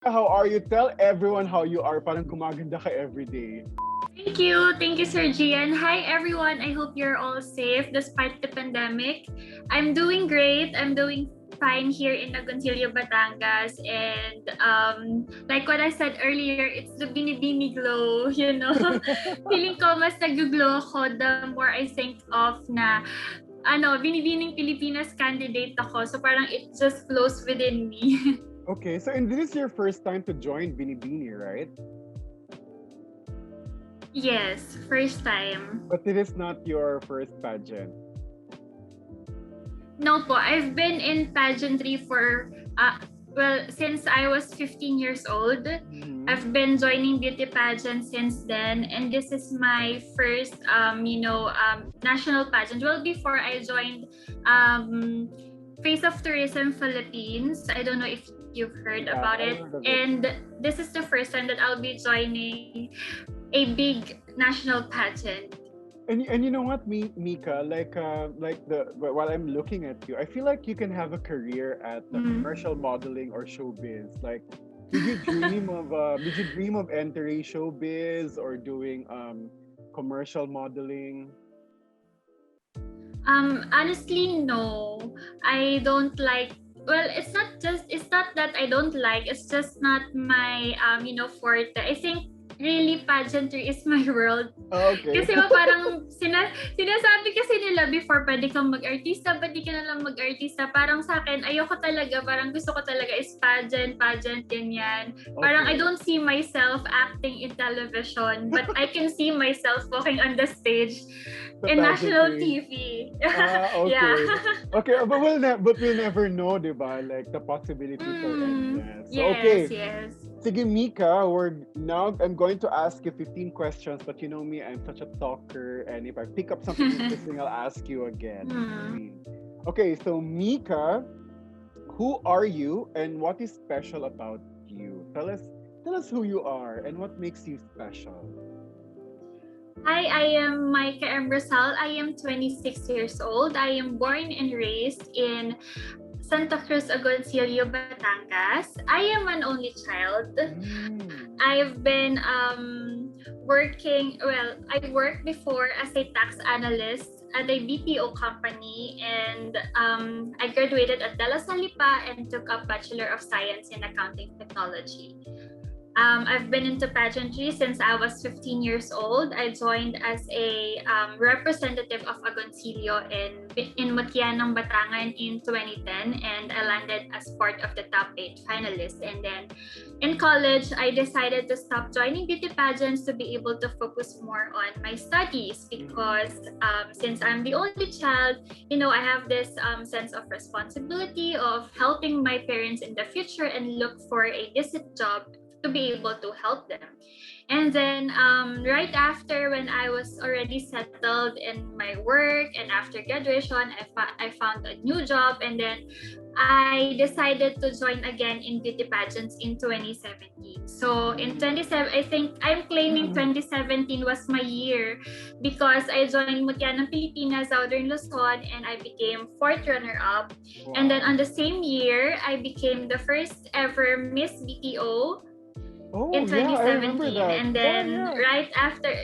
How are you? Tell everyone how you are. Parang gumaganda ka everyday. Thank you. Thank you, Sir Gian. Hi, everyone. I hope you're all safe despite the pandemic. I'm doing great. I'm doing fine here in Agoncillo, Batangas. And like what I said earlier, it's the binibini glow, you know? Feeling ko mas nag-glow ako the more I think of na binibining Pilipinas candidate ako. So parang it just flows within me. Okay, so and this is your first time to join Binibini, right? Yes, first time. But it is not your first pageant. No po, I've been in pageantry for, since I was 15 years old. Mhm. I've been joining beauty pageants since then, and this is my first, national pageant. Well, before I joined Face of Tourism Philippines. I don't know if you've heard Yeah, about I it. heard of it. And this is the first time that I'll be joining a big national pageant. And you know what, Mika, while I'm looking at you, I feel like you can have a career at commercial modeling or showbiz. Like, did you dream of entering showbiz or doing commercial modeling? Honestly, no. I don't like. Well, it's not that I don't like. It's just not my forte. I think really pageantry is my world. Oh, okay. Kasi parang sinasabi kasi nila before pwede kang mag-artista, pwede ka na lang mag-artista. Parang sa akin, ayoko talaga. Parang gusto ko talaga is pageant, ganyan. Parang I Okay. don't see myself acting in television, but I can see myself walking on the stage The in national pageantry. TV. Okay. Yeah. Okay, but we'll never know, diba? Like the possibilities are endless. So, okay. Yes. Sige, Mika, I'm going to ask you 15 questions, but you know me, I'm such a talker, and if I pick up something interesting, I'll ask you again. Okay, so Mika, who are you and what is special about you? Tell us who you are and what makes you special. Hi, I am Micca Rosal. I am 26 years old. I am born and raised in Santa Cruz, Agoncillo, Batangas. I am an only child. I've been I worked before as a tax analyst at a BPO company, and I graduated at De La Salle and took up Bachelor of Science in Accounting Technology. I've been into pageantry since I was 15 years old. I joined as a representative of Agoncillo in Mutianang, Batangan in 2010, and I landed as part of the top 8 finalists. And then in college, I decided to stop joining beauty pageants to be able to focus more on my studies because since I'm the only child, I have this sense of responsibility of helping my parents in the future and look for a decent job to be able to help them. And then right after, when I was already settled in my work and after graduation, I found a new job, and then I decided to join again in beauty pageants in 2017. So in 2017, I think I'm claiming 2017 was my year because I joined Mutianang Pilipinas, Southern Luzon, and I became 4th runner-up. Wow. And then on the same year, I became the first ever Miss BPO in 2017. Yeah, I remember that. And then right after,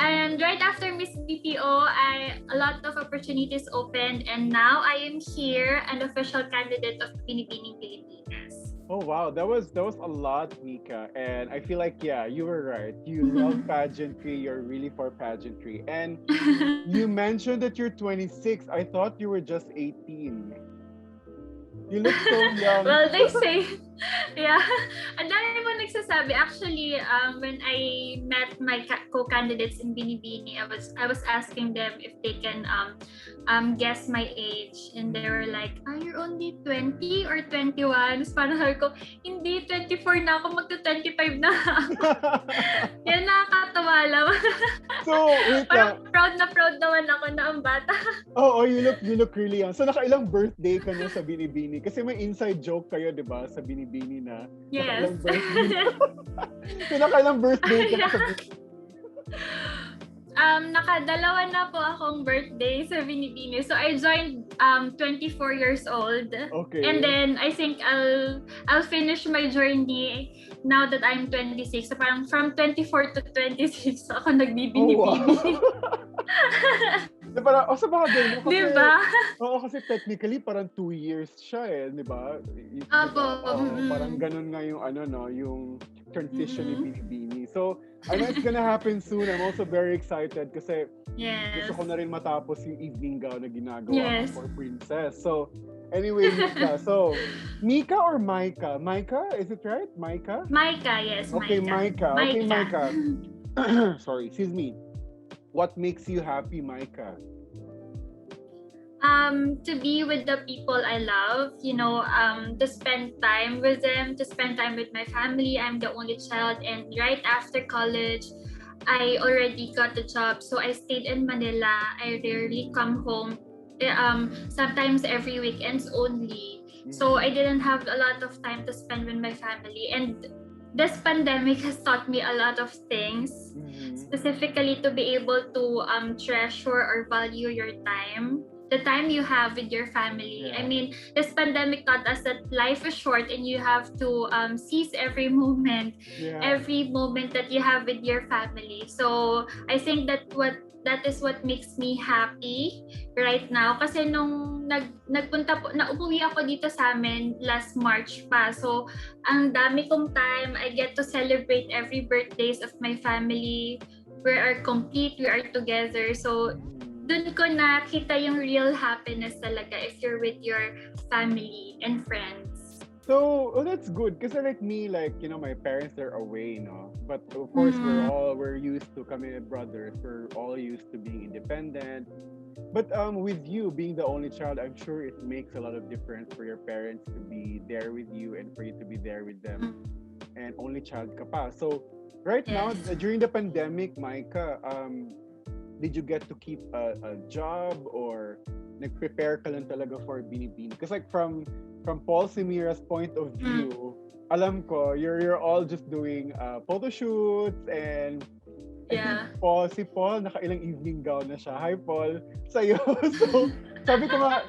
and right after Miss BPO, a lot of opportunities opened, and now I am here, an official candidate of Binibining Pilipinas. Oh wow, that was a lot, Mika. And I feel like you were right. You love pageantry. You're really for pageantry. And you mentioned that you're 26. I thought you were just 18. You look so young. Well, they say, ang dami mo nagsasabi. Actually, when I met my co-candidates in Binibini, I was asking them if they can guess my age, and they were like, you're only 20 or 21? So parang sabi ko, hindi, 24 na ako, magta-25 na. Yan, nakakatawa lang. So, wait lang. Parang proud naman ako na ang bata. Oh, you look really young. So, nakailang birthday ka na sa Binibini? Kasi may inside joke kayo, di ba, sa Binibini na Yes. So, nakailang birthday ka na sa Binibini? Nakadalawa na po akong birthday sa Binibini. So I joined 24 years old. Okay. And then I think I'll finish my journey now that I'm 26. So parang from 24 to 26 ako nagbibini-bini. Parang, sa bagay, no? Kasi, diba? kasi technically, parang 2 years siya di ba? Parang ganun nga yung, yung transition ni Binibini. So, I know it's gonna happen soon. I'm also very excited kasi gusto ko na rin matapos yung evening gown na ginagawa for Princess. So, anyway, Micca. So, Micca or Micca? Micca? Is it right? Micca? Micca, yes. Okay, Micca. Okay, Micca. Sorry, excuse me. What makes you happy, Micca? To be with the people I love, to spend time with them, to spend time with my family. I'm the only child, and right after college, I already got a job. So I stayed in Manila. I rarely come home. Sometimes every weekends only. So I didn't have a lot of time to spend with my family. And this pandemic has taught me a lot of things, specifically to be able to treasure or value your time. The time you have with your family. I mean, this pandemic taught us that life is short and you have to seize every moment that you have with your family. So I think that is what makes me happy right now. Kasi nung nauuwi ako dito sa amin last March pa. So ang dami kong time. I get to celebrate every birthdays of my family. We are complete. We are together. So doon ko nakita yung real happiness talaga if you're with your family and friends. So, that's good. Kasi like me, my parents are away, But of course, we're used to kami brothers. We're all used to being independent. But with you being the only child, I'm sure it makes a lot of difference for your parents to be there with you and for you to be there with them. And only child ka pa. So, right now, during the pandemic, Micca, did you get to keep a job or nag-prepare ka lang talaga for Binibini? Because from Paul Simira's point of view, alam ko, you're all just doing photo shoots and si Paul, nakailang evening gown na siya. Hi, Paul. Sa'yo. So, sabi ko nga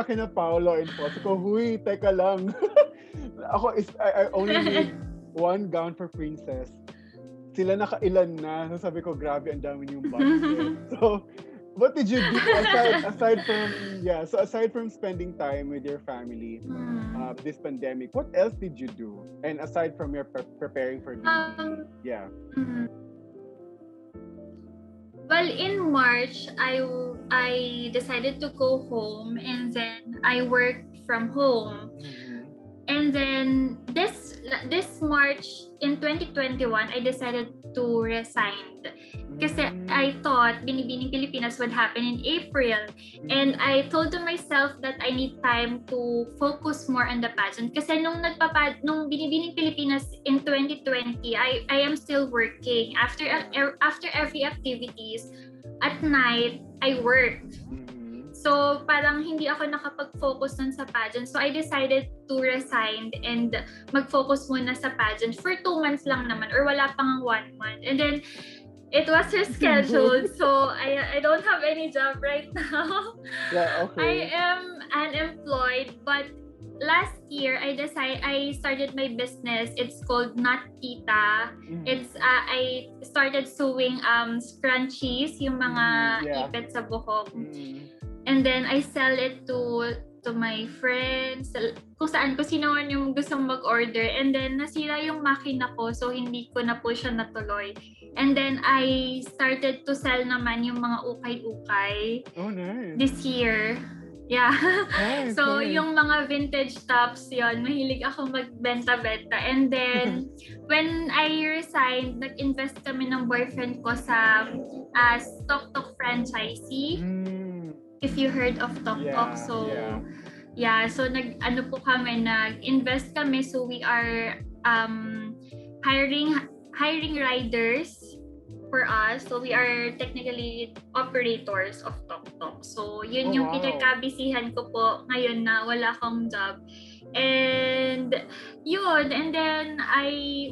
kina Paolo and Paul. Sabi ko, huy, teka lang. I only made one gown for Princess. Sila nakailan na. So sabi ko, grabe, ang dami yung budget. So, what did you do aside from spending time with your family this pandemic? What else did you do? And aside from your preparing for Well, in March, I decided to go home and then I worked from home. And then this March in 2021, I decided to resign. Kasi I thought Binibining Pilipinas would happen in April. And I told to myself that I need time to focus more on the pageant. Kasi nung Binibining Pilipinas in 2020, I am still working. After every activities, at night, I worked. So, parang hindi ako nakapag-focus nun sa pageant. So, I decided to resign and mag-focus muna sa pageant for 2 months lang naman or wala pang 1 month. And then, it was rescheduled. So, I don't have any job right now. Yeah, okay. I am unemployed. But last year, I started my business. It's called Not Tita. It's I started sewing scrunchies, yung mga ipit sa buhok. And then I sell it to my friends, kung sino man yung gustong mag-order. And then nasira yung makina ko, so hindi ko na po siya natuloy. And then I started to sell naman yung mga ukay-ukay. Oh, nice. This year. Yeah. Nice, So nice. yung mga vintage tops yon, mahilig ako magbenta-benta. And then when I resigned, nag-invest kami ng boyfriend ko sa Tok Tok franchisee. If you heard of Tok Tok. So so nag-invest kami, so we are hiring riders for us. So we are technically operators of Tok Tok. So yun yung pinagkabisihan ko po ngayon na wala akong job. And yun, and then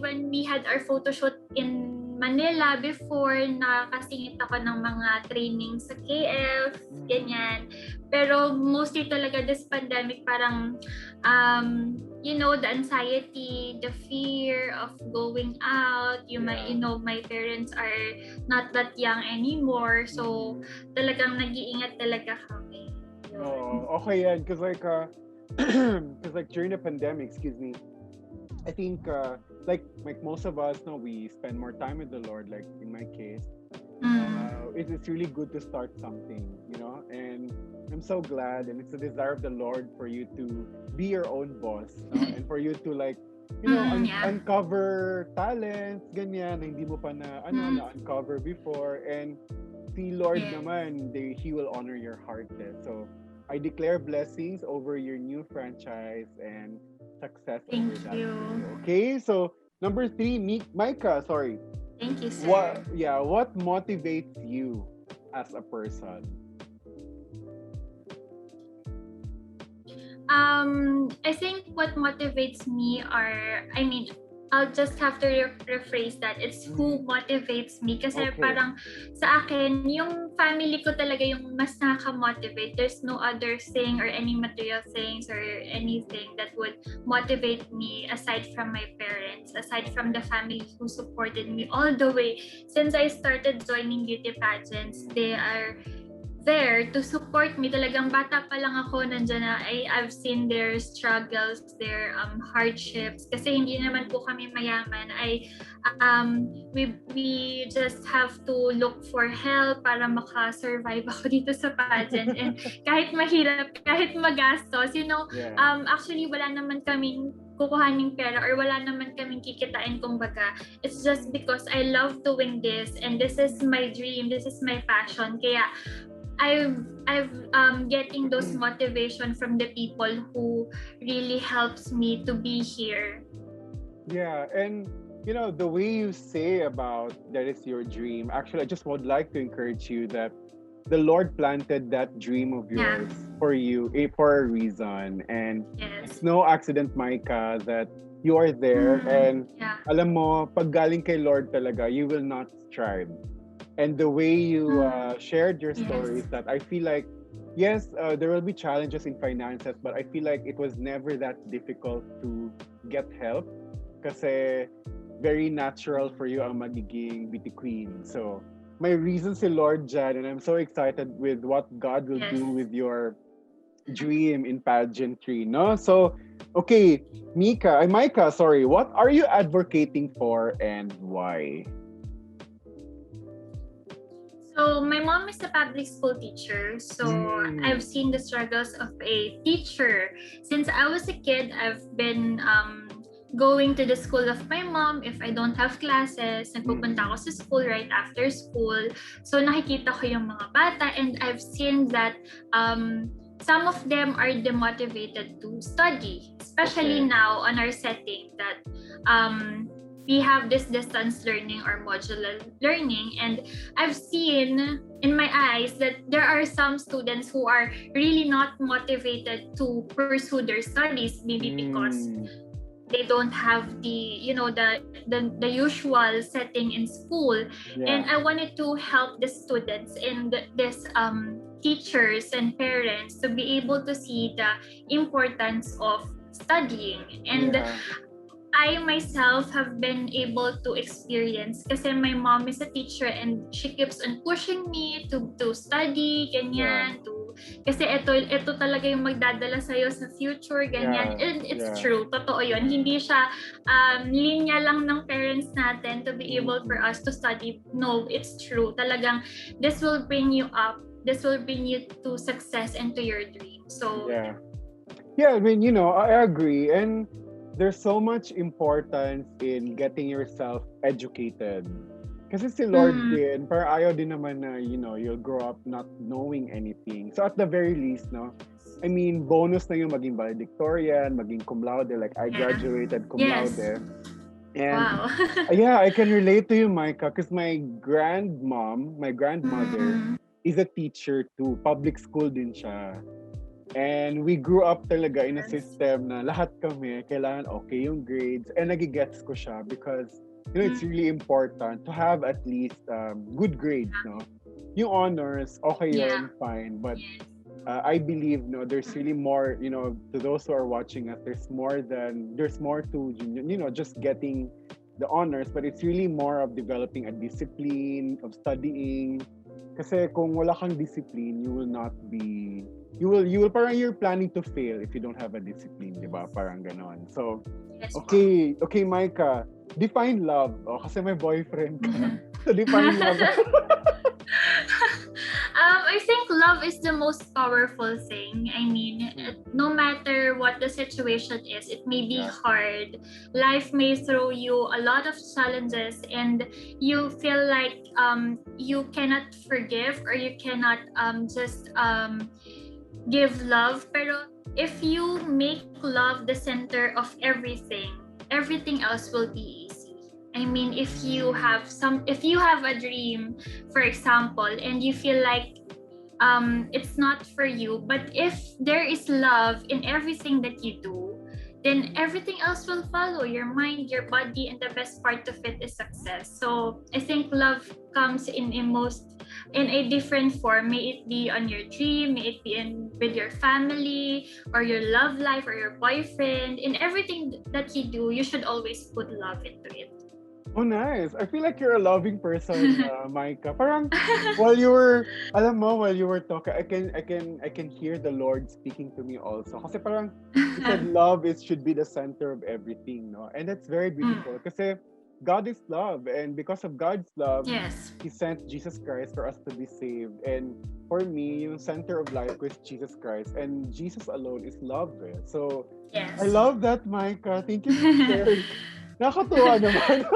when we had our photo shoot in Manila before, nakasingit ako ng mga training sa KF, ganyan. Pero mostly talaga this pandemic, parang, the anxiety, the fear of going out, my parents are not that young anymore. So, talagang nag-iingat talaga kami. Oh, okay yan. Because like during the pandemic, excuse me, I think like most of us know, we spend more time with the Lord. Like in my case, it's really good to start something, and I'm so glad, and it's a desire of the Lord for you to be your own boss, and for you to like uncover talents ganyan na hindi mo pa na uncover before, and si Lord naman, He will honor your heart there. So I declare blessings over your new franchise and success over that. Thank you. Okay, so number 3, Micca, sorry. Thank you, sir. What motivates you as a person? I think what motivates me I'll just have to rephrase that. It's who motivates me. Kasi parang sa akin, yung family ko talaga yung mas nakaka-motivate. There's no other thing or any material things or anything that would motivate me aside from my parents, aside from the family who supported me all the way. Since I started joining beauty pageants, they are there to support me. Talagang bata pa lang ako, nandiyan na. I've seen their struggles, their hardships. Kasi hindi naman po kami mayaman. We just have to look for help para maka-survive ako dito sa pageant. And kahit mahirap, kahit magastos, actually wala naman kaming kukuhaning pera or wala naman kaming kikitain kumbaga. It's just because I love doing this and this is my dream, this is my passion. Kaya I've getting those motivation from the people who really helps me to be here. Yeah, and the way you say about that is your dream, actually I just would like to encourage you that the Lord planted that dream of yours for you for a reason, and it's no accident, Micca, that you are there. And alam mo, pag galing kay Lord talaga, you will not strive. And the way you shared your stories, that I feel like, yes, there will be challenges in finances, but I feel like it was never that difficult to get help kasi very natural for you ang magiging beauty queen. So, may reason si Lord dyan, and I'm so excited with what God will do with your dream in pageantry, no? So, okay, Micca, what are you advocating for and why? So my mom is a public school teacher, so I've seen the struggles of a teacher. Since I was a kid, I've been going to the school of my mom. If I don't have classes, nagpupunta ako sa school right after school. So nakikita ko yung mga bata, and I've seen that some of them are demotivated to study, especially now on our setting that we have this distance learning or modular learning, and I've seen in my eyes that there are some students who are really not motivated to pursue their studies, maybe because they don't have the usual setting in school. And I wanted to help the students and this teachers and parents to be able to see the importance of studying. And I myself have been able to experience, kasi my mom is a teacher and she keeps on pushing me to study, ganyan, kasi ito talaga yung magdadala sa'yo sa future, ganyan. And it's true, totoo yun. Hindi siya linya lang ng parents natin to be able for us to study. No, it's true. Talagang this will bring you up. This will bring you to success and to your dream. So I mean, I agree. And there's so much importance in getting yourself educated. Kasi si Lord din, parang ayaw din naman na, you'll grow up not knowing anything. So at the very least, I mean, bonus na yung maging valedictorian, maging cum laude, like I graduated cum laude. And I can relate to you, Micca, because my grandmother is a teacher too. Public school din siya. And we grew up talaga in a system na lahat kami kailangan okay yung grades, and nagigets ko siya because it's really important to have at least good grades, no? Yung honors, okay Yeah. yun, fine. But Yes. I believe, no, there's really more, to those who are watching us, there's more to, just getting the honors, but it's really more of developing a discipline, of studying. Kasi kung wala kang discipline, you will not be, parang you're planning to fail if you don't have a discipline, di ba? Parang ganon. So, Yes. okay, Micah, define love. Oh, kasi may boyfriend ka. So, define love. I think love is the most powerful thing. I mean, no matter what the situation is, it may be hard. Life may throw you a lot of challenges, and you feel like you cannot forgive, or you cannot just give love. Pero if you make love the center of everything else will be easy. I mean, if you have a dream, for example, and you feel like it's not for you, but if there is love in everything that you do, then everything else will follow: your mind, your body, and the best part of it is success. So I think love comes in a different form. May it be on your dream, may it be with your family, or your love life, or your boyfriend. In everything that you do, you should always put love into it. Oh, nice. I feel like you're a loving person, Micah. Parang while you were talking, I can hear the Lord speaking to me also. Kasi parang you said love should be the center of everything, no? And that's very beautiful. Kasi God is love, and because of God's love, Yes. He sent Jesus Christ for us to be saved. And for me, yung center of life was Jesus Christ, and Jesus alone is love. So Yes. I love that, Micah. Thank you for sharing. Nakakatuwa naman.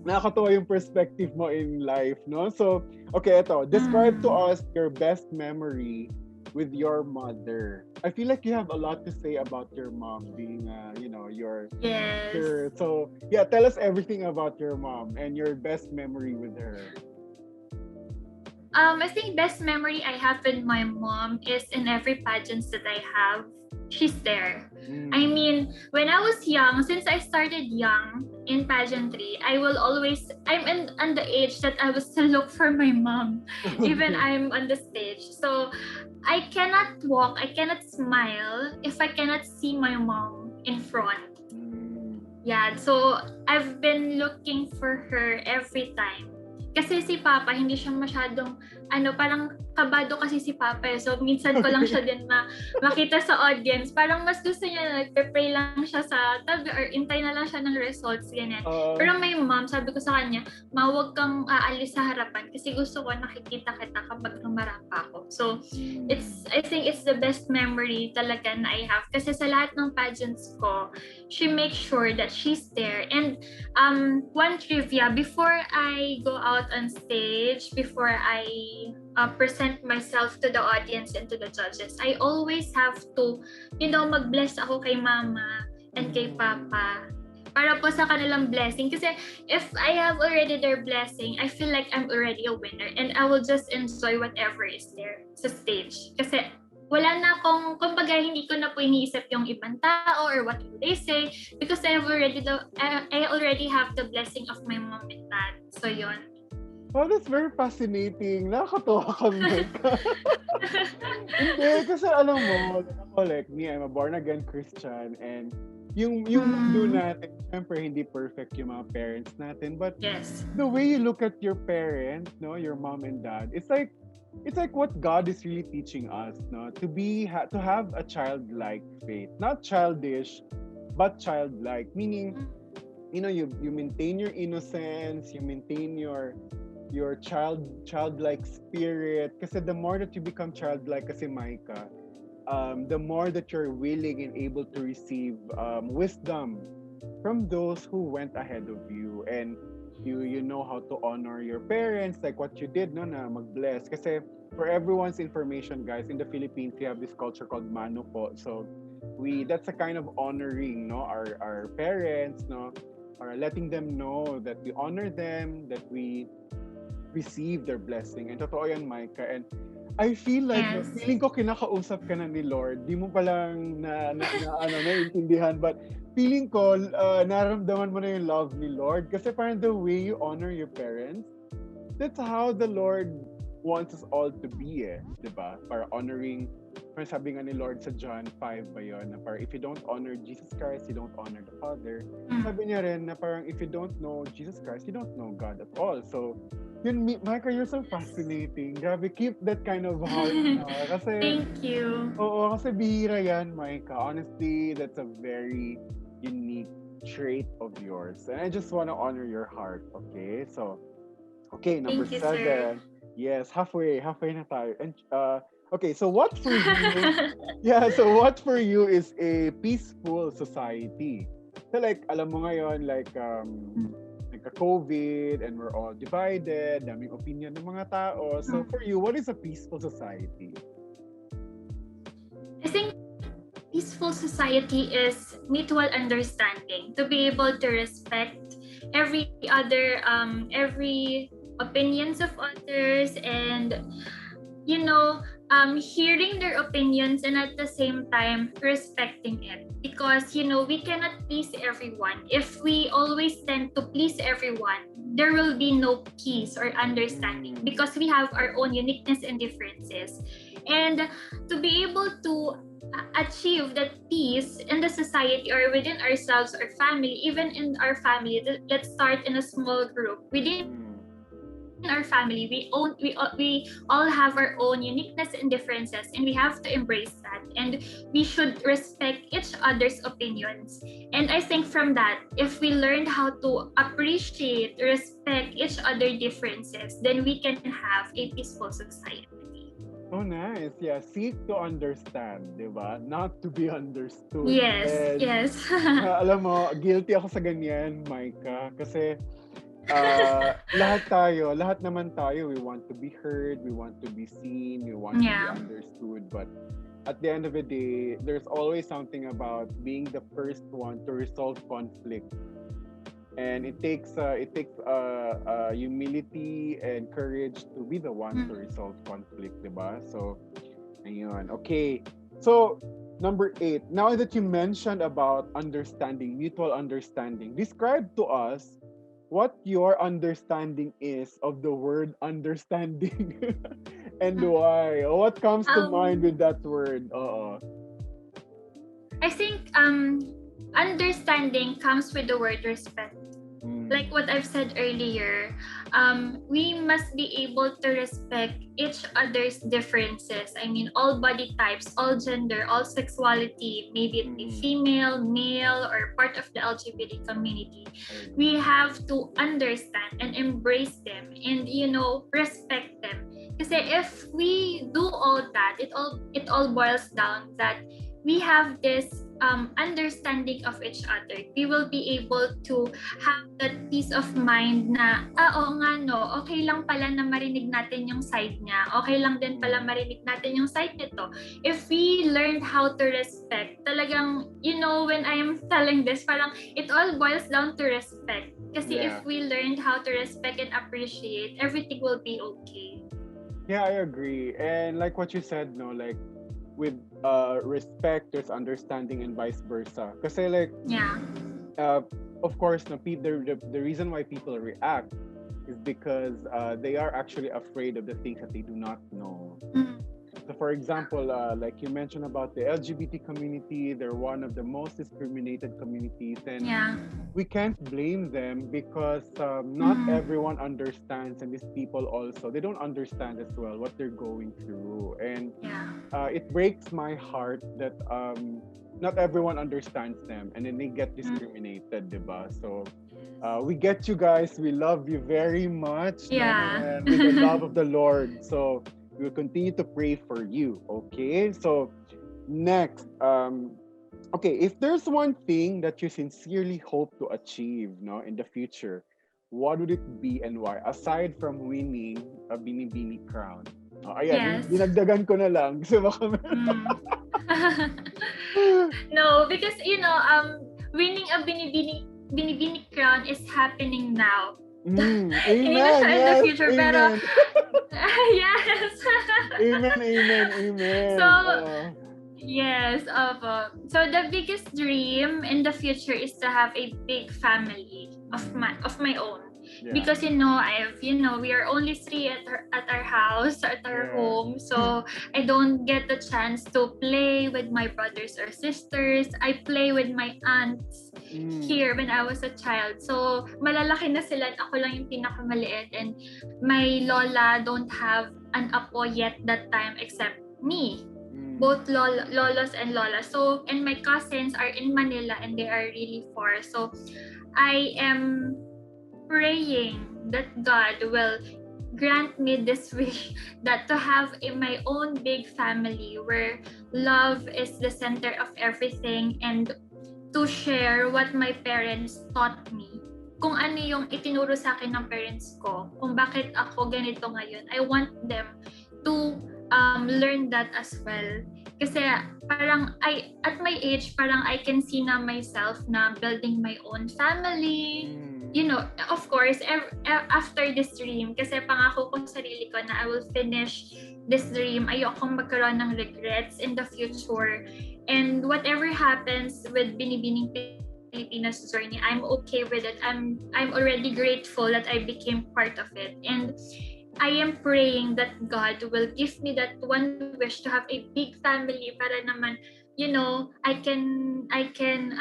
nakakatuwa yung perspective mo in life, no? So, okay, ito. Describe to us your best memory with your mother. I feel like you have a lot to say about your mom being, your... Yes. So, yeah, tell us everything about your mom and your best memory with her. I think best memory I have with my mom is in every pageants that I have. She's there. I mean, when I was young, since I started young in pageantry, I'm on the age that I will still look for my mom, even I'm on the stage. So I cannot walk, I cannot smile if I cannot see my mom in front. Yeah, so I've been looking for her every time. Kasi si Papa, hindi siya masyadong, parang kabado kasi si Papa. So, minsan ko lang siya din makita sa audience. Parang mas gusto niya, nagpe-pray lang siya sa tabi or intay na lang siya ng results, ganyan. Pero may mom, sabi ko sa kanya, huwag kang aalis sa harapan kasi gusto ko nakikita kita kapag humarapa ako. So, I think it's the best memory talaga na I have. Kasi sa lahat ng pageants ko, she makes sure that she's there. And one trivia, before I go out on stage, before I present myself to the audience and to the judges, I always have to, mag-bless ako kay Mama and kay Papa para po sa kanilang blessing. Kasi if I have already their blessing, I feel like I'm already a winner, and I will just enjoy whatever is there sa stage. Kasi wala na akong, kumbaga, hindi ko na po iniisip yung ibang tao or what will they say, because I already have the blessing of my mom and dad. So yun. Oh, that's very fascinating. Nakakatawa ka, Micah. Hindi, kasi alam mo, ako like me, I'm a born-again Christian, and yung mundo natin, syempre hindi perfect yung mga parents natin, but yes, the way you look at your parents, no, your mom and dad, it's like what God is really teaching us, no, to have a childlike faith, not childish, but childlike, meaning, you maintain your innocence, you maintain your childlike spirit. Kasi the more that you become childlike, kasi Micah, the more that you're willing and able to receive wisdom from those who went ahead of you, and you know how to honor your parents, like what you did, no, na mag-bless. Kasi for everyone's information, guys, in the Philippines, we have this culture called mano po. So that's a kind of honoring, no, our parents, no, or letting them know that we honor them, that we receive their blessing. And totoo yan, Micah. And I feel like, Yes. feeling ko kinakausap ka na ni Lord. Di mo palang naiintindihan. But feeling ko, naramdaman mo na yung love ni Lord. Kasi parang the way you honor your parents, that's how the Lord wants us all to be diba? Para honoring, parang sabi nga ni Lord sa John 5 ba yun, na parang if you don't honor Jesus Christ, you don't honor the Father. Sabi niya rin na parang if you don't know Jesus Christ, you don't know God at all. So, yun, Micah, you're so fascinating. Grabe, keep that kind of heart na. Kasi, Thank you. Oo, kasi bihira yan, Micah. Honestly, that's a very unique trait of yours. And I just want to honor your heart, okay? So, okay, number Thank you, 7. sir. Yes, halfway na tayo. And okay, so what for you? So what for you is a peaceful society? So like alam mo ngayon like nagka-COVID and we're all divided, daming opinion ng mga tao. So for you, what is a peaceful society? I think peaceful society is mutual understanding, to be able to respect every opinions of others, and hearing their opinions, and at the same time respecting it, because we cannot please everyone. If we always tend to please everyone, there will be no peace or understanding, because we have our own uniqueness and differences. And to be able to achieve that peace in the society or within ourselves or family, even in our family, let's start in a small group. Within our family, we all have our own uniqueness and differences, and we have to embrace that, and we should respect each other's opinions. And I think from that, if we learned how to appreciate, respect each other differences, then we can have a peaceful society. Oh, nice. Yeah, seek to understand, di ba? Not to be understood. Yes, yes. Alam mo, guilty ako sa ganyan, Micah. Kasi lahat naman tayo, we want to be heard, we want to be seen, we want to be understood. But at the end of the day, there's always something about being the first one to resolve conflict. And it takes humility and courage to be the one to resolve conflict, diba? So, ayun. Okay. So, number 8. Now that you mentioned about understanding, mutual understanding, describe to us what your understanding is of the word understanding and why. What comes to mind with that word? I think understanding comes with the word respect. Like what I've said earlier, we must be able to respect each other's differences. I mean, all body types, all gender, all sexuality, maybe it be female, male, or part of the LGBT community. We have to understand and embrace them and, respect them. Because if we do all that, it all boils down that we have this understanding of each other. We will be able to have that peace of mind na, oo nga no, okay lang pala na marinig natin yung side niya. Okay lang din pala marinig natin yung side nito. If we learned how to respect, talagang, when I am telling this, parang it all boils down to respect. Kasi if we learned how to respect and appreciate, everything will be okay. Yeah, I agree. And like what you said, no, like, with respect, there's understanding and vice versa. Kasi like, of course, no, the reason why people react is because they are actually afraid of the things that they do not know. So for example, like you mentioned about the LGBT community, they're one of the most discriminated communities, and we can't blame them because not everyone understands, and these people also, they don't understand as well what they're going through. And it breaks my heart that not everyone understands them, and then they get discriminated, diba? So we get you guys, we love you very much, and with the love of the Lord. So we will continue to pray for you. Okay, so next, okay, if there's one thing that you sincerely hope to achieve, no, in the future, what would it be and why, aside from winning a Bini crown? Ayan, dinagdagan ko na lang. Gusto mo kami? No, because winning a Bini crown is happening now. Amen. Hindi na siya in the future, pero Yes. Amen, amen, amen. So, yes, so the biggest dream in the future is to have a big family of my own. Yeah. Because we are only three at our house, at our home. So I don't get the chance to play with my brothers or sisters. I play with my aunts here when I was a child. So malalaki na sila at ako lang yung pinakamaliit, and my lola don't have an apo yet that time except me. Both lolos and lolas. So, and my cousins are in Manila and they are really far. So I am praying that God will grant me this wish, that to have my own big family where love is the center of everything, and to share what my parents taught me. Kung ano yung itinuro sa akin ng parents ko, kung bakit ako ganito ngayon, I want them to learn that as well. Kasi parang at my age, parang I can see na myself na building my own family. Of course, after this dream, kasi pangako ko sa sarili ko na I will finish this dream. Ayokong magkaroon ng regrets in the future. And whatever happens with Binibining Pilipinas journey, I'm okay with it. I'm already grateful that I became part of it. And I am praying that God will give me that one wish to have a big family para naman, I can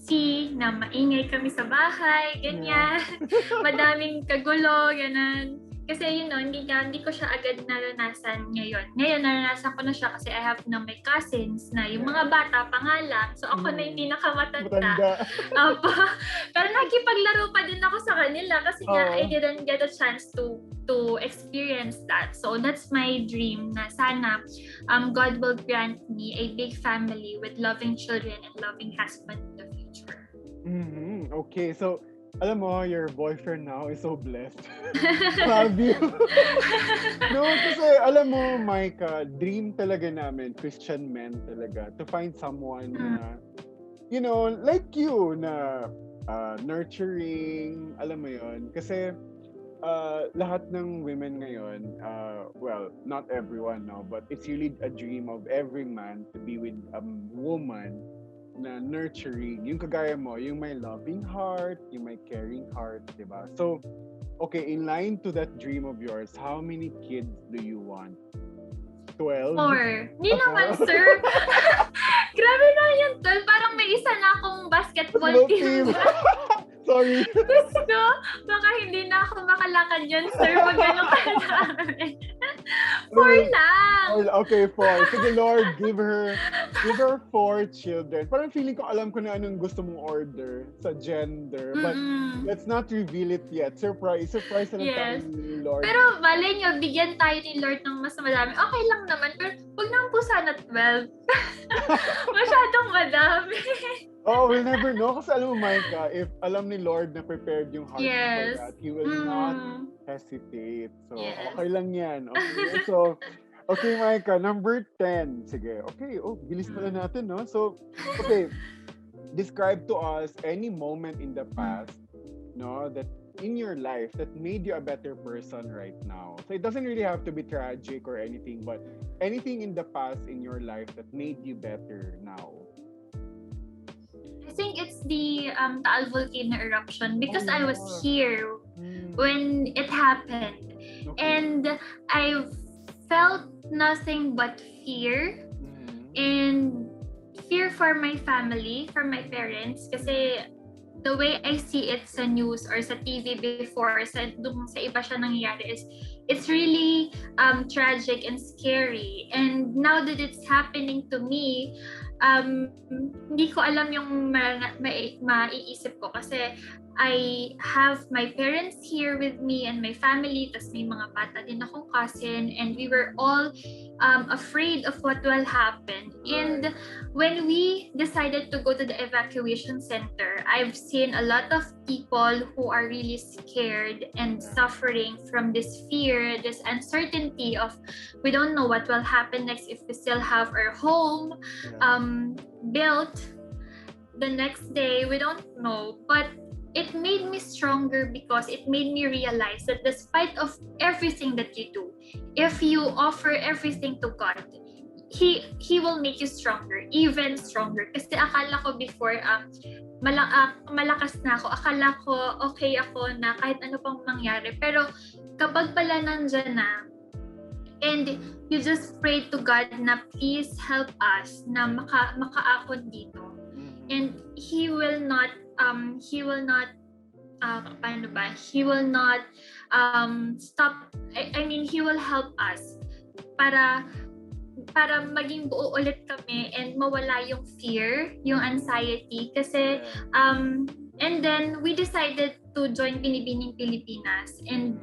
see na maingay kami sa bahay, ganyan. Madaming kagulo, ganun. Kasi hindi ko siya agad naranasan ngayon. Ngayon naranasan ko na siya kasi I have na my cousins na yung mga bata pa nga lang. So ako na yung pinakamatanda. Pero nakipaglaro pa din ako sa kanila kasi nga I didn't get a chance to experience that. So that's my dream na sana God will grant me a big family with loving children and loving husband in the future. Okay, so alam mo, your boyfriend now is so blessed. Love you. No, kasi alam mo, Micca, dream talaga namin, Christian men talaga, to find someone na, like you, na nurturing, alam mo yon. Kasi lahat ng women ngayon, well, not everyone, no, but it's really a dream of every man to be with a woman na nurturing, yung kagaya mo, yung may loving heart, yung may caring heart, diba? So, okay, in line to that dream of yours, how many kids do you want? 12? 4. Hindi naman, sir. Grabe na yan, 12. Parang may isa na akong basketball team. Sorry. Gusto, baka hindi na ako makalakad yan, sir, pag gano'n ka namin. 4 lang. Okay, 4. Sige, Lord, give her 4 children. Parang feeling ko alam ko na anong gusto mong order sa gender. But let's not reveal it yet. Surprise na lang tayo ni Lord. Pero malay nyo, bigyan tayo ni Lord ng mas madami. Okay lang naman, pero huwag naman po sana 12. Masyadong madami. Oh, we'll never know. Kasi alam mo, Micca, if alam ni Lord na prepared yung heart for that, He will not hesitate. So, okay lang yan. Okay, so, okay, Micca, number 10. Sige, okay. Oh, bilis pala natin, no? So, okay. Describe to us any moment in the past, no, that in your life that made you a better person right now. So, it doesn't really have to be tragic or anything, but anything in the past in your life that made you better now. I think it's the Taal Volcano eruption because I was here when it happened. Okay. And I felt nothing but fear and fear for my family, for my parents, kasi the way I see it sa news or sa TV before, sa iba siya nangyayari is it's really tragic and scary. And now that it's happening to me, hindi ko alam yung maiisip ko kasi I have my parents here with me and my family, tas may mga bata din akong cousin, and we were all afraid of what will happen. And when we decided to go to the evacuation center, I've seen a lot of people who are really scared and suffering from this fear, this uncertainty of we don't know what will happen next if we still have our home built the next day. We don't know, but it made me stronger because it made me realize that despite of everything that you do, if you offer everything to God, He will make you stronger, even stronger. Kasi akala ko before, malakas na ako. Akala ko okay ako na kahit ano pang mangyari. Pero kapag pala nandyan na, and you just pray to God na please help us na makaakon dito. And He will not paano ba? He will not stop. I mean, He will help us para maging buo ulit kami and mawala yung fear, yung anxiety. Kasi, and then we decided to join Binibining Pilipinas. And,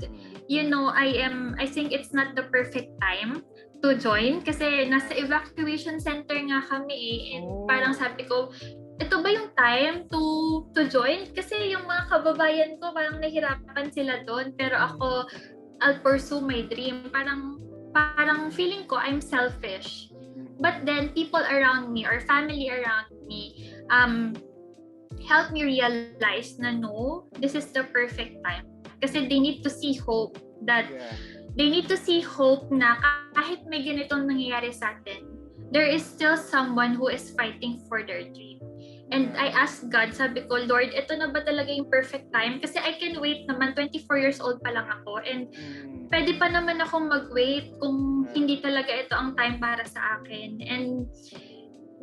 I think it's not the perfect time to join kasi nasa evacuation center nga kami and parang sabi ko, ito ba yung time to join? Kasi yung mga kababayan ko parang nahirapan sila doon pero ako, I'll pursue my dream. Parang feeling ko I'm selfish. But then people around me or family around me help me realize na no, this is the perfect time. Kasi they need to see hope na kahit may ganitong nangyayari sa atin, there is still someone who is fighting for their dream. And I asked God, sabi ko, Lord, ito na ba talaga yung perfect time? Kasi I can wait naman, 24 years old pa lang ako. And pwede pa naman akong mag-wait kung hindi talaga ito ang time para sa akin.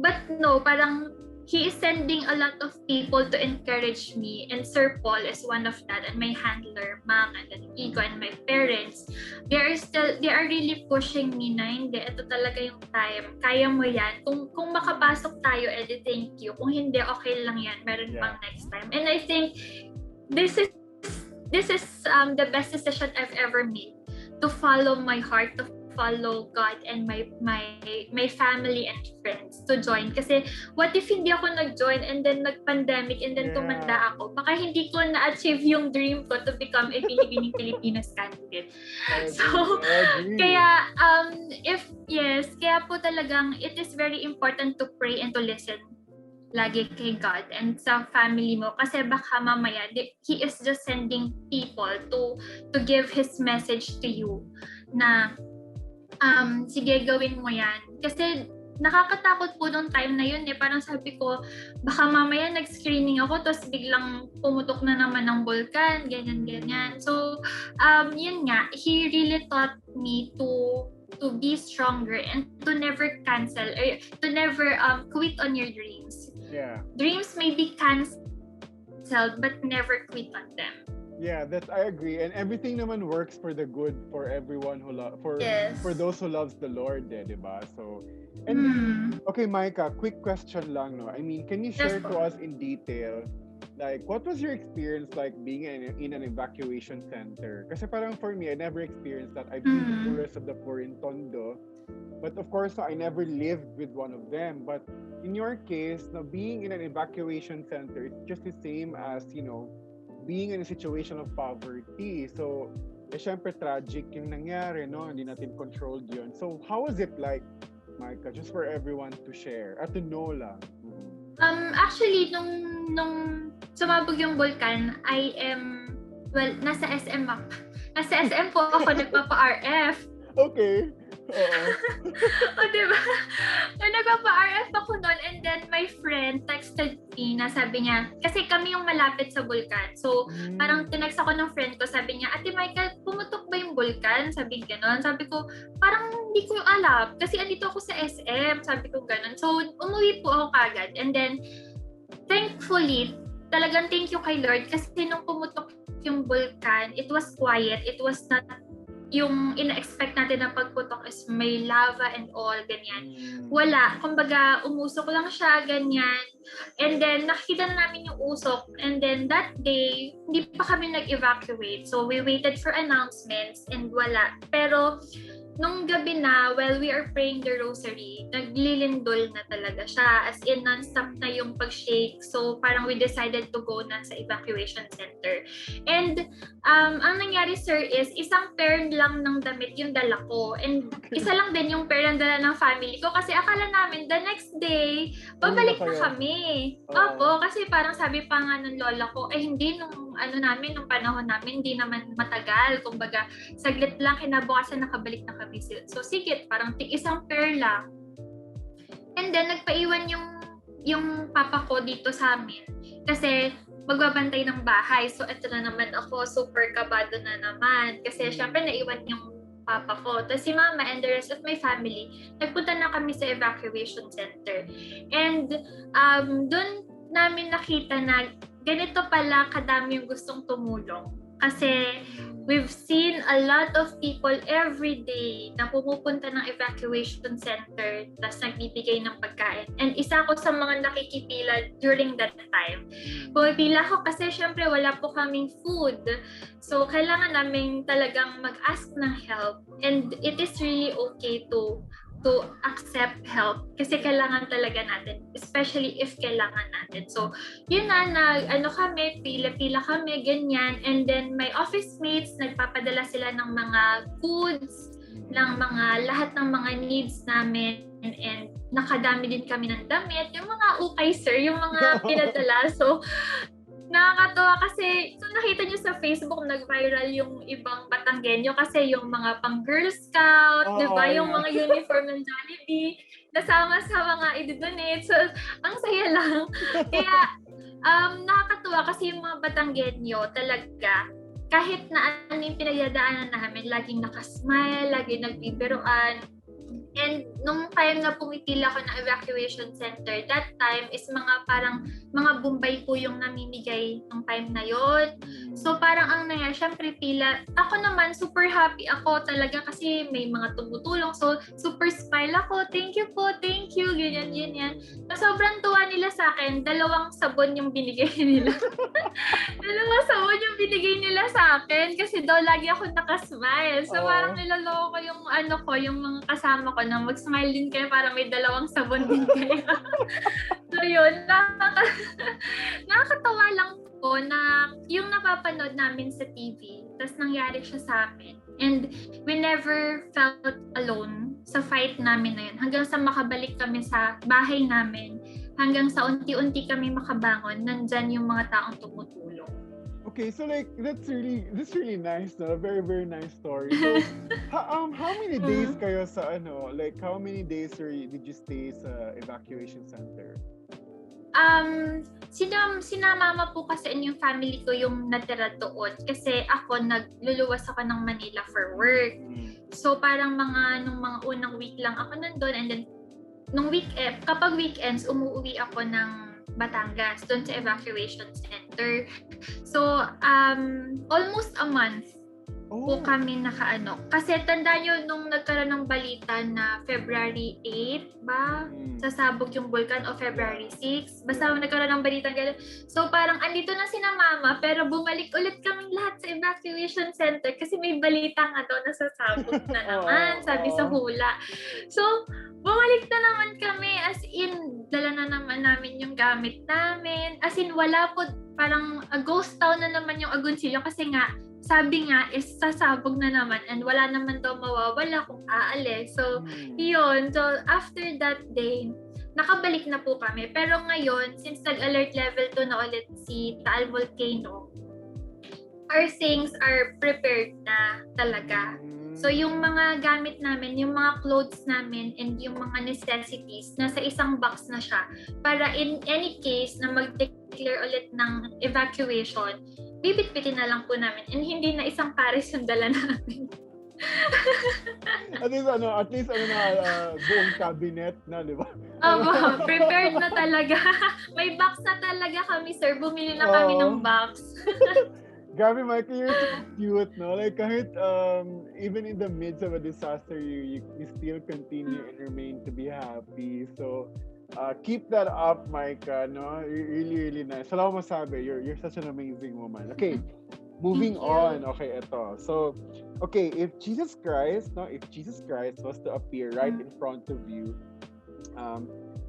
But no, parang He is sending a lot of people to encourage me. And Sir Paul is one of that. And my handler, Mang, and then Igo, and my parents. They are really pushing me na hindi, ito talaga yung time. Kaya mo yan. Kung makapasok tayo, Eddie, thank you. Kung hindi, okay lang yan. Meron pang next time. And I think this is the best decision I've ever made. To follow my heart, to follow God and my family and friends to join. Kasi what if hindi ako nag-join and then nag-pandemic and then tumanda ako? Baka hindi ko na-achieve yung dream ko to become a Binibining Pilipinas candidate. So, kaya kaya po talagang it is very important to pray and to listen lagi kay God and sa family mo kasi baka mamaya He is just sending people to give His message to you na sige gawin mo yan kasi nakakatakot po nung time na yun parang sabi ko baka mamaya nag-screening ako tapos biglang pumutok na naman ng vulkan ganyan so yun nga He really taught me to be stronger and to never cancel or to never quit on your dreams. Dreams may be canceled but never quit on them. Yeah, I agree. And everything naman works for the good for everyone for those who loves the Lord, diba? So, okay, Micah, quick question lang, no? I mean, can you share to us in detail, like, what was your experience like being in an evacuation center? Kasi parang for me, I never experienced that. I've seen the poorest of the poor in Tondo. But of course, I never lived with one of them. But in your case, being in an evacuation center, it's just the same as, being in a situation of poverty. So, syempre tragic yung nangyari, no? Hindi natin controlled yun. So, how was it like, Micah? Just for everyone to share, at to know lang. Actually, nung sumabog yung vulkan, nasa SM ako. Nasa SM po ako, nagpapa-RF. Okay. O, diba? So, nagpapa-RF ako noon and then my friend texted me na sabi niya, kasi kami yung malapit sa vulkan. So, parang tinext ako ng friend ko, sabi niya, Ate Michael, pumutok ba yung vulkan? Sabi gano'n. Sabi ko, parang hindi ko alam. Kasi andito ako sa SM. Sabi ko gano'n. So, umuwi po ako kagad. And then, thankfully, talagang thank you kay Lord kasi nung pumutok yung vulkan, it was quiet. It was not yung ina-expect natin na pagputok is may lava and all, ganyan. Wala. Kumbaga, umusok lang siya, ganyan. And then, nakikita na namin yung usok. And then, that day, hindi pa kami nag-evacuate. So, we waited for announcements and wala. Pero, nung gabi na, while we are praying the rosary, naglilindol na talaga siya. As in, non-stop na yung pag-shake. So, parang we decided to go na sa evacuation center. And, ang nangyari, sir, is isang pair lang ng damit yung dala ko. And isa lang din yung pair ng dala ng family ko. Kasi akala namin, the next day, babalik na kami. Opo, kasi parang sabi pa nga ng lola ko, hindi nung nung panahon namin, hindi naman matagal. Kumbaga, saglit lang, kinabukasan nakabalik na kami. So, sige, parang isang pair lang. And then, nagpaiwan yung papa ko dito sa amin. Kasi, magbabantay ng bahay. So, ito na naman ako, super kabado na naman. Kasi, syempre, naiwan yung papa ko. Tapos si mama and the rest of my family, nagpunta na kami sa evacuation center. And, doon namin nakita na ganito pala kadami yung gustong tumulong. Kasi we've seen a lot of people every day na pumupunta ng evacuation center tapos nagbibigay ng pagkain. And isa ko sa mga nakikipila during that time. Pumipila ko kasi syempre wala po kaming food. So kailangan namin talagang mag-ask ng help. And it is really okay to accept help kasi kailangan talaga natin, especially if kailangan natin. So, yun na kami, pila-pila kami, ganyan. And then, my office mates, nagpapadala sila ng mga foods, ng mga, lahat ng mga needs namin. And nakadami din kami ng damit. Yung mga ukay, sir, yung mga pinadala. So, nakakatawa kasi kung nakita nyo sa Facebook, nag-viral yung ibang Batanggenyo kasi yung mga pang Girl Scout, di ba? Yung mga uniform ng Jollibee, nasama sa mga i-donate. So, ang saya lang. Kaya, nakakatawa kasi yung mga Batanggenyo talaga, kahit na ano yung pinagdadaanan namin, laging nakasmile, laging nagbibiruan. And nung time na pumipila ko ng evacuation center, that time is mga Bombay po yung namimigay ng time na yon. So parang ang nangyari, syempre pila. Ako naman, super happy ako talaga kasi may mga tumutulong. So super smile ako, thank you, ganyan. So, sobrang tuwa nila sa akin, 2 sabon yung binigay nila. 2 sabon yung binigay nila sa akin kasi daw lagi ako nakasmile. So parang niloloko ko yung mga kasama ko na mag-smile din kayo para may 2 sabon din kayo. So yun, nakakatawa lang po na yung napapanood namin sa TV, tapos nangyari siya sa amin. And we never felt alone sa fight namin na yun. Hanggang sa makabalik kami sa bahay namin, hanggang sa unti-unti kami makabangon, nandyan yung mga taong tumutulong. Okay, so like that's really nice, no? Very, very nice story. So, how many days kayo sa how many days did you stay sa evacuation center? Sinamama po kasi yung family ko yung natira doon kasi ako nagluluwas ako ng Manila for work. So parang nung mga unang week lang ako nandun, and then kapag weekends umuwi ako ng Batangas doon sa evacuation center. So almost a month po kami nakaano. Kasi tandaan nyo nung nagkaroon ng balita na February 8 ba? Sasabog yung vulkan o February 6. Basta nagkaroon ng balita gano'n. So parang andito na sina mama pero bumalik ulit kaming lahat sa evacuation center kasi may balita nga daw na sasabog na naman, sabi sa hula. So bumalik na naman kami, as in dala na naman namin yung gamit namin. As in wala po, parang a ghost town na naman yung Agoncillo kasi nga sabi nga is sasabog na naman and wala naman daw mawawala kung aalis. So, yun. So, after that day, nakabalik na po kami. Pero ngayon, since nag-alert level 2 na ulit si Taal Volcano, our things are prepared na talaga. So, yung mga gamit namin, yung mga clothes namin, and yung mga necessities, nasa isang box na siya. Para in any case na mag-declare ulit ng evacuation, bibit-bitin na lang po namin and hindi na isang pares yung dala namin. At least buong cabinet na, di ba? Prepared na talaga. May box na talaga kami, sir. Bumili na kami ng box. Grabe, Micah, you're so cute, no? Like, kahit even in the midst of a disaster, you still continue and remain to be happy. So, keep that up, Micah, no? Really, really nice. Salamat masabi. You're such an amazing woman. Okay. Moving Thank on. you. Okay, ito. So, okay, if Jesus Christ was to appear right Mm. in front of you,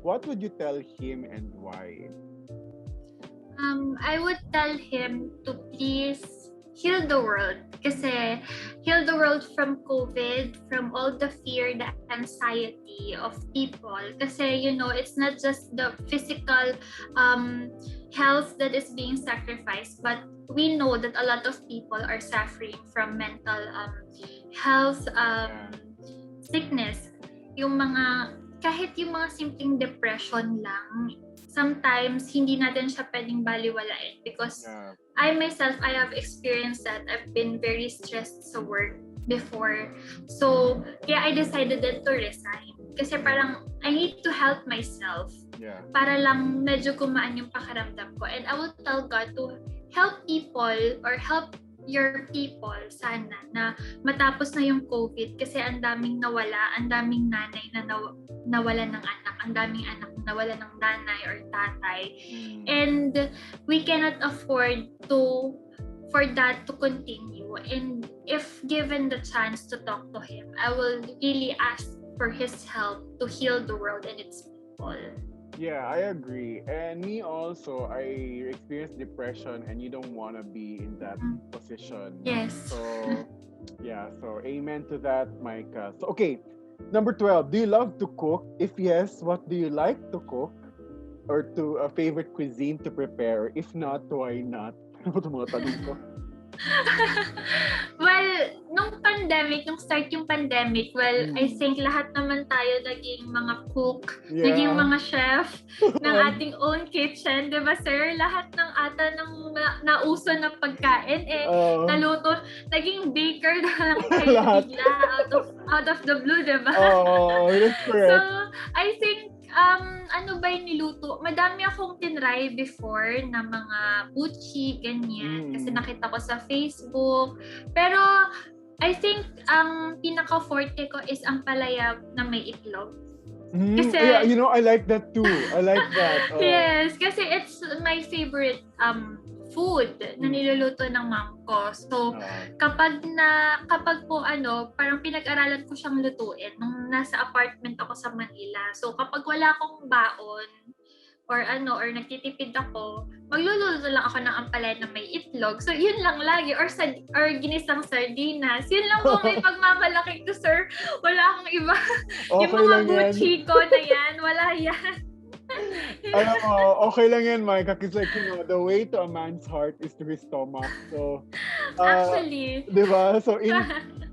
what would you tell him and why? I would tell him to please heal the world. Kasi heal the world from COVID, from all the fear, the anxiety of people. Kasi, it's not just the physical health that is being sacrificed, but we know that a lot of people are suffering from mental health sickness. Kahit yung mga simpleng depression lang, sometimes hindi natin siya pwedeng baliwalain because I myself, I have experienced that. I've been very stressed sa work before. So, kaya I decided then to resign. Kasi parang I need to help myself para lang medyo gumaan yung pakiramdam ko. And I will tell God to help people or help your people sana na matapos na yung COVID kasi ang daming nawala, ang daming nanay na nawala ng anak, ang daming anak na nawala ng nanay or tatay. And we cannot afford for that to continue. And if given the chance to talk to him, I will really ask for his help to heal the world and its people. Yeah, I agree. And me also, I experienced depression and you don't want to be in that position. Yes. So, so amen to that, Micah. So, okay, number 12, do you love to cook? If yes, what do you like to cook? Or to a favorite cuisine to prepare? If not, why not? Ano ba ito mga tanong ko? Well, nung start yung pandemic, I think lahat naman tayo naging mga cook, naging mga chef ng ating own kitchen, di ba sir? Lahat ng ng nauso na pagkain, naluto, naging baker na lang tayo bigla out of the blue, di ba? That's correct. So, I think ano ba yung niluto? Madami akong tinry before na mga buchi, ganyan. Kasi nakita ko sa Facebook. Pero, I think, ang pinaka-forte ko is ang palaya na may itlog. Kasi, I like that too. I like that. Yes, kasi it's my favorite food na niluluto ng mom ko. So, kapag po parang pinag-aralan ko siyang lutuin nung nasa apartment ako sa Manila. So, kapag wala akong baon or nagtitipid ako, magluluto lang ako ng ampalaya na may itlog. So, yun lang lagi. Or ginisang sardinas. Yun lang po may pagmamalaki ko, sir. Wala akong iba. Yung mga buchi ko na yan, wala yan. Alam mo, okay lang yan, Micah, because the way to a man's heart is through his stomach. So, actually. Diba? So,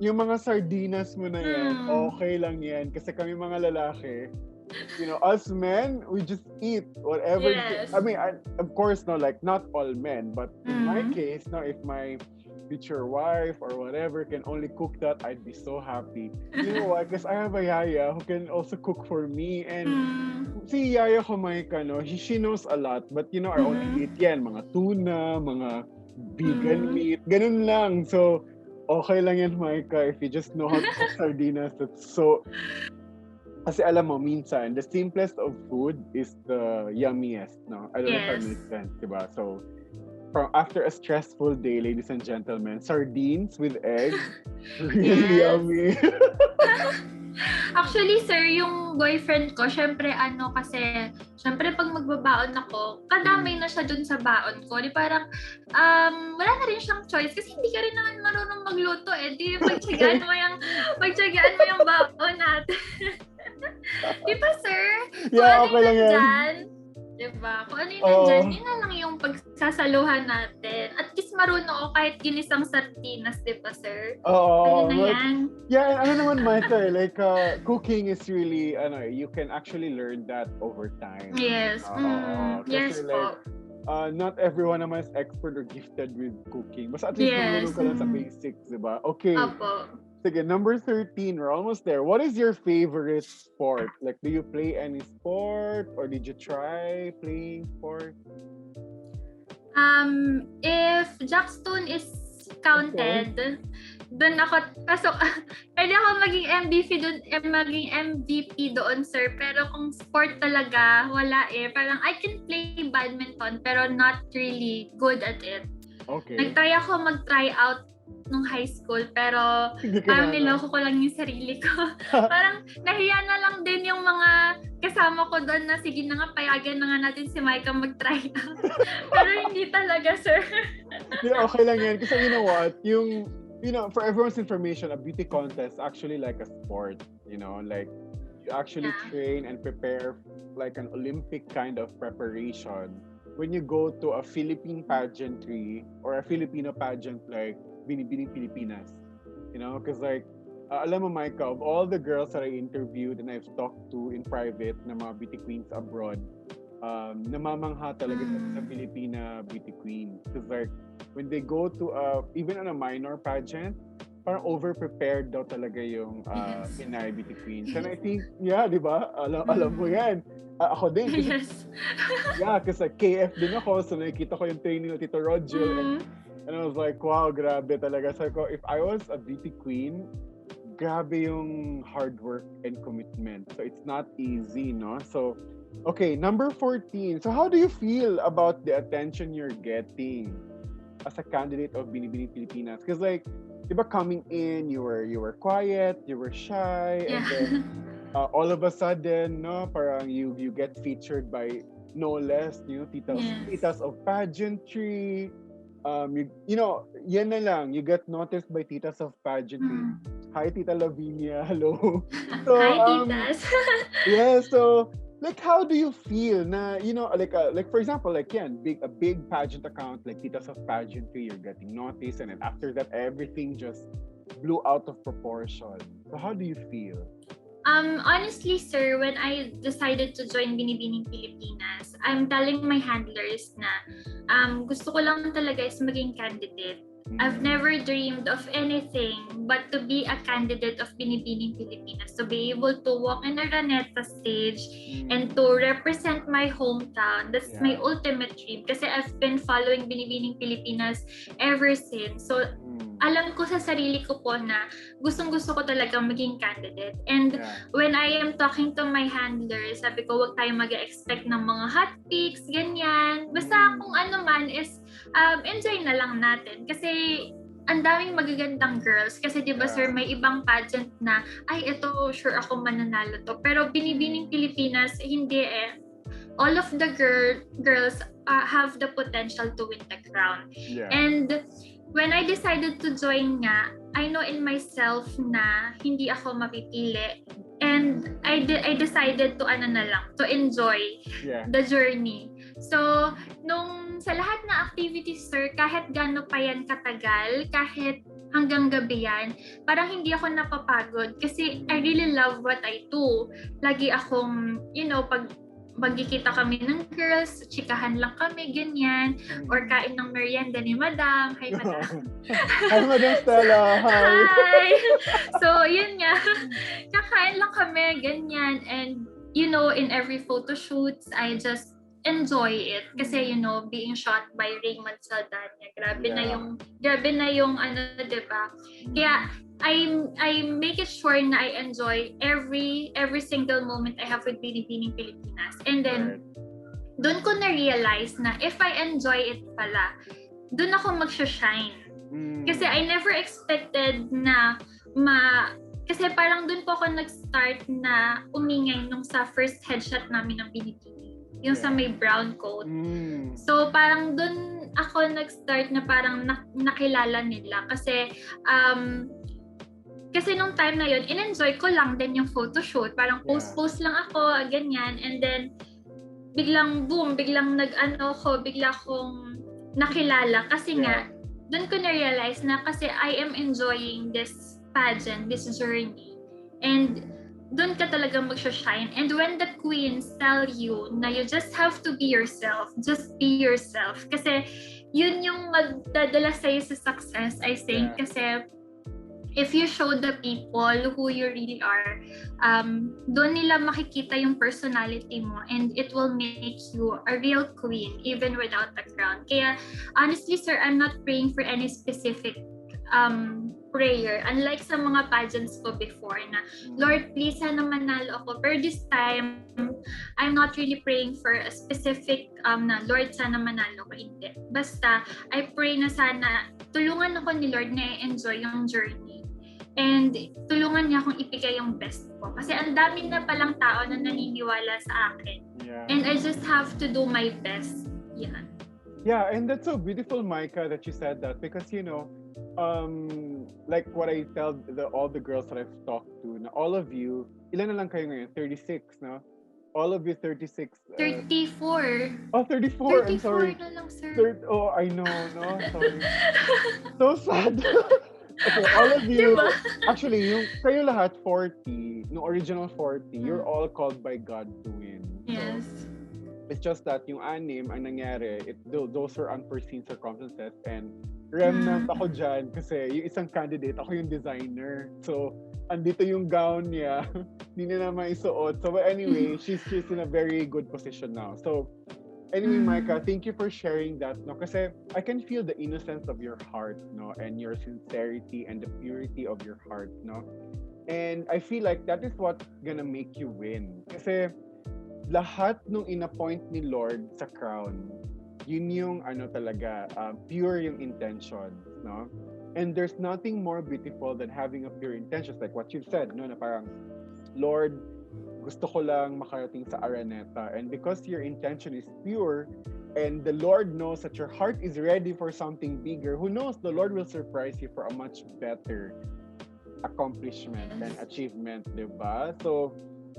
yung mga sardinas mo na yan, okay lang yan. Kasi kami mga lalaki, us men, we just eat whatever. Yes. I mean, of course, not all men, but in my case, if my future wife or whatever can only cook that, I'd be so happy. You know why? Because I have a yaya who can also cook for me. And si yaya ko, Micah, she knows a lot. But I only eat yan. Mga tuna, mga vegan meat. Ganun lang. So, okay lang yan, Micah. If you just know how to cook sardinas, that's so... Kasi alam mo, minsan, the simplest of food is the yummiest, no? I don't know if that makes sense, diba? So, after a stressful day, ladies and gentlemen, sardines with eggs, really yummy. Actually, sir, yung boyfriend ko, syempre pag magbabaon ako, kadamay na siya dun sa baon ko. Di parang, wala na rin siyang choice kasi hindi ka rin naman marunong magluto di pagtsagaan mo yung baon natin. Di ba, sir? Yeah, okay lang yan. Dyan, diba? Kung ano yung nandyan, yun na lang yung pagsasaluhan natin. At least marunong ako kahit ginisang sardinas, diba, sir? Oo. Yan. Yeah, and naman, Micah, cooking is really, you can actually learn that over time. Yes. Yes po. Not everyone naman is expert or gifted with cooking. Basta at least marunong ka lang sa basics, diba? Okay. Opo. Sige, number 13, we're almost there. What is your favorite sport? Like, do you play any sport or did you try playing sport? If jackstone is counted, doon ako pasok. Pwede ako maging MVP doon, sir. Pero kung sport talaga, wala Parang I can play badminton pero not really good at it. Okay. Nag-try ako mag-try out nung high school, pero parang niloko ko lang yung sarili ko. Parang nahiya na lang din yung mga kasama ko doon na sige na nga, payagan na nga natin si Micca mag-try out. Pero hindi talaga, sir. Okay lang yan. Kasi you know what? For everyone's information, a beauty contest actually like a sport. Like you actually train and prepare like an Olympic kind of preparation when you go to a Philippine pageantry or a Filipino pageant like Bb Pilipinas. Because like, alam mo, Micca, of all the girls that I interviewed and I've talked to in private na mga beauty queens abroad, namamangha talaga sa Filipina beauty queen. Because like, when they go to even on a minor pageant, parang over-prepared daw talaga yung Pinay beauty queens. And I think, di ba? Alam mo yan. Ako din. Yes. Kasi like, KF din ako, so nakikita ko yung training ng Tito Rodgel. And I was like, wow, grabe talaga. So if I was a beauty queen, grabe yung hard work and commitment. So it's not easy, no? So, okay, number 14. So how do you feel about the attention you're getting as a candidate of Bb Pilipinas? Because like, diba, coming in, you were quiet, you were shy, and then all of a sudden, no, parang you get featured by no less, titas of pageantry. Yan na lang, you get noticed by titas of pageantry. Hi, Tita Lavinia, hello. So, hi, titas. So like, how do you feel na, like for example, like a big pageant account like Titas of Pageantry, you're getting noticed, and then after that, everything just blew out of proportion. So how do you feel? Honestly, sir, when I decided to join Binibining Pilipinas, I'm telling my handlers na gusto ko lang talaga is maging candidate. I've never dreamed of anything but to be a candidate of Binibining Pilipinas, to be able to walk in a Raneta stage and to represent my hometown. That's my ultimate dream kasi I've been following Binibining Pilipinas ever since. So, alam ko sa sarili ko po na gustong-gusto ko talaga maging candidate. And when I am talking to my handlers, sabi ko, wag tayo mag-expect ng mga hot pics, ganyan. Basta kung ano man is enjoy na lang natin. Kasi ang daming magagandang girls. Kasi diba sir, may ibang pageant na, ay ito, sure ako mananalo to. Pero Binibining Pilipinas, hindi eh. All of the girls have the potential to win the crown. And when I decided to join nga, I know in myself na hindi ako mapipili. And I decided to to enjoy the journey. So, sa lahat na activities, sir, kahit gaano pa yan katagal, kahit hanggang gabi yan, parang hindi ako napapagod kasi I really love what I do. Lagi akong, pag magkikita kami ng girls, chikahan lang kami, ganyan, or kain ng merienda ni Madam. Hi, Madam. Hi, Madam Stella. Hi. So, yun nga. Kakain lang kami, ganyan. And, in every photo shoots, I just enjoy it. Kasi, being shot by Raymond Saldana. Grabe na yung diba? Kaya, I make it sure na I enjoy every single moment I have with Binibining Pilipinas. And then, doon ko na-realize na if I enjoy it pala, doon ako mag-shine. Kasi I never expected na kasi parang doon po ako nag-start na umingay nung sa first headshot namin ng Binibining. Yung sa may brown coat. So, parang doon ako nag-start na parang nakilala nila. Kasi nung time na yun, in-enjoy ko lang din yung photoshoot. Parang post-post lang ako, ganyan. And then, biglang boom, biglang bigla akong nakilala. Kasi nga, doon ko na-realize na kasi I am enjoying this pageant, this journey. And doon ka talaga mag-shine. And when the queens tell you na you just have to be yourself, just be yourself. Kasi yun yung magdadala sa'yo sa success, I think. Kasi if you show the people who you really are, doon nila makikita yung personality mo and it will make you a real queen even without a crown. Kaya honestly, sir, I'm not praying for any specific prayer. Unlike sa mga pageants ko before na, Lord, please sana manalo ako. Pero this time, I'm not really praying for a specific na, Lord, sana manalo ko. Hindi. Basta, I pray na sana tulungan ako ni Lord na enjoy yung journey. And tulungan niya akong ipigay yung best ko. Kasi ang dami na palang tao na naniniwala sa akin. Yeah. And I just have to do my best. Yeah. Yeah, and that's so beautiful, Micah, that you said that. Because, like what I tell all the girls that I've talked to, na all of you, ilan na lang kayo ngayon? 36, no? All of you 36. 34. Oh, 34. I'm sorry. 34 na lang, sir. Oh, I know, no? Sorry. So sad. Okay, all of you, Diba? actually, kayo lahat 40, no original 40, you're all called by God to win. Yes. So, it's just that yung anim, ang nangyari, those were unforeseen circumstances, and remnant ako dyan kasi yung isang candidate, ako yung designer. So, andito yung gown niya, hindi na maisuot. So, but anyway, she's in a very good position now. So, anyway, Micah, thank you for sharing that, no? Kasi I can feel the innocence of your heart, no? And your sincerity and the purity of your heart, no? And I feel like that is what's gonna make you win. Kasi lahat nung inappoint ni Lord sa crown, yun yung talaga, pure yung intentions, no? And there's nothing more beautiful than having a pure intentions, like what you've said, no? Na parang, Lord, gusto ko lang makarating sa Araneta. And because your intention is pure, and the Lord knows that your heart is ready for something bigger, who knows, the Lord will surprise you for a much better accomplishment and achievement, diba? So,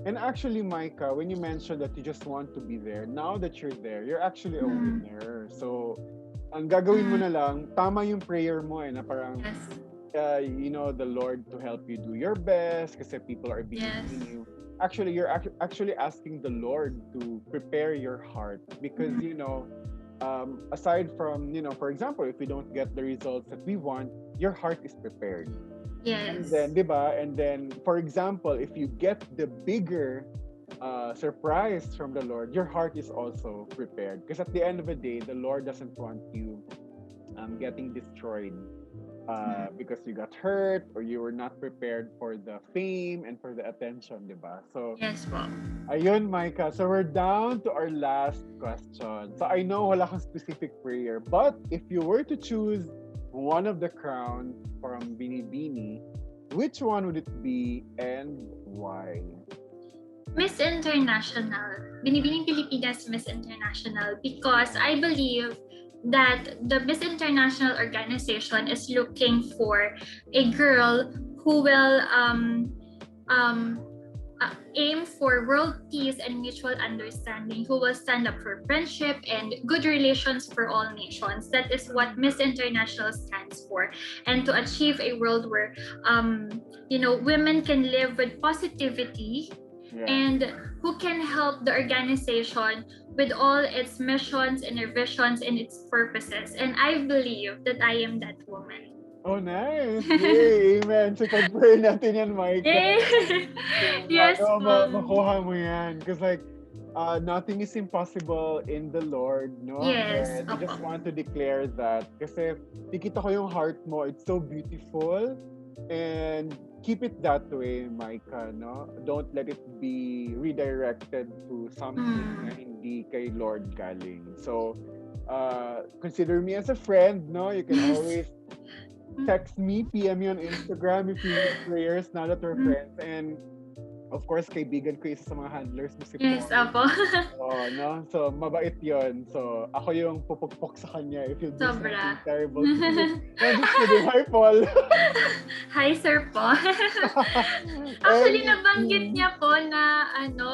and actually, Micah, when you mentioned that you just want to be there, now that you're there, you're actually a winner. So, ang gagawin mo na lang, tama yung prayer mo na parang, the Lord to help you do your best kasi people are believing you. Actually, you're actually asking the Lord to prepare your heart because, aside from, for example, if we don't get the results that we want, your heart is prepared. Yes. And then, diba? And then, for example, if you get the bigger surprise from the Lord, your heart is also prepared. Because at the end of the day, the Lord doesn't want you getting destroyed because you got hurt or you were not prepared for the fame and for the attention, diba? So, yes, po. Ayun, Micah. So, we're down to our last question. So, I know wala kang specific prayer, but if you were to choose one of the crowns from Binibini, which one would it be and why? Miss International. Binibining Pilipinas Miss International because I believe that the Miss International organization is looking for a girl who will aim for world peace and mutual understanding, who will stand up for friendship and good relations for all nations. That is what Miss International stands for. And to achieve a world where women can live with positivity, and who can help the organization with all its missions and their visions and its purposes. And I believe that I am that woman. Oh, nice! Yay! Amen! So, pag-pray natin yan, Micah. Yes, makuha mo yan. Because nothing is impossible in the Lord, no? Yes. And I just want to declare that. Kasi, nakita ko yung heart mo. It's so beautiful. And keep it that way, Micah, no? Don't let it be redirected to something na hindi kay Lord galing. So, consider me as a friend, no? You can always text me, PM me on Instagram if you need prayers now that we're friends. And of course, kaibigan ko isa sa mga handlers mo si Paul. Yes, apo. No? So, mabait yon. So, ako yung pupukpok sa kanya if you do something terrible. I'm just kidding. Hi, Paul. Hi, Sir Paul. Actually, nabanggit niya po na,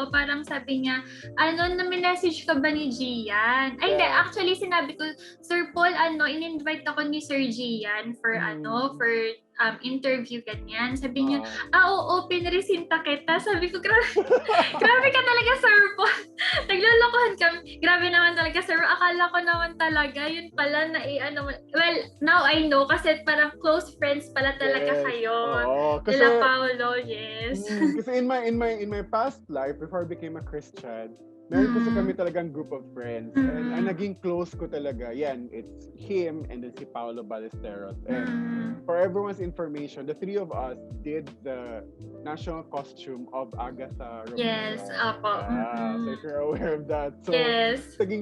parang sabi niya, na-message ka ba ni Gian? Ay, hindi. Actually, sinabi ko, Sir Paul, in-invite ako ni Sir Gian for, for interview, ganyan. Sabi niya, oo, pinresinta kita. Sabi ko, grabe ka talaga, Sir Paul. Naglolokohan kami. Grabe naman talaga, Sir. Akala ko naman talaga, yun pala na well, now I know kasi parang close friends pala talaga kayo. Kasi, Nila Paolo, yes. Kasi in my past life, before I became a Christian, Meron kasi kami talagang group of friends. And ang naging close ko talaga, yan, it's him and then si Paolo Ballesteros. And for everyone's information, the three of us did the national costume of Agatha Romero. Yes, apo. So if you're aware of that. So, Yes. we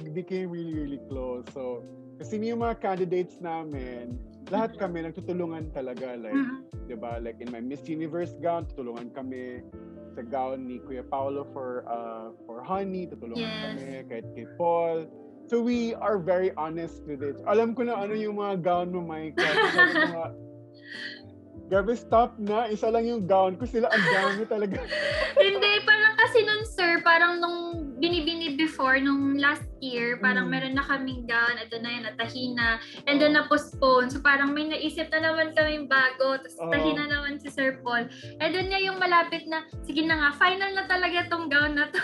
became really, really close. So, kasi yung mga candidates namin, lahat kami nagtutulungan talaga. Like, diba? Like in my Miss Universe gown, tutulungan kami. Sa gown ni Kuya Paolo for Honey, tutulungan kami, kahit kay Paul. So we are very honest with it. Alam ko na ano yung mga gown mo, Micca. Grabe, stop na. Isa lang yung gown ko. Sila ang dami talaga. Hindi, parang kasi nun, sir, parang nung binibini before, nung last year, parang meron na kaming gown, ito na yun, natahina, and then na-postpone. So parang may naisip na naman kaming bago, tapos tahina naman si Sir Paul. And then niya yung malapit na, sige na nga, final na talaga tong gown na to.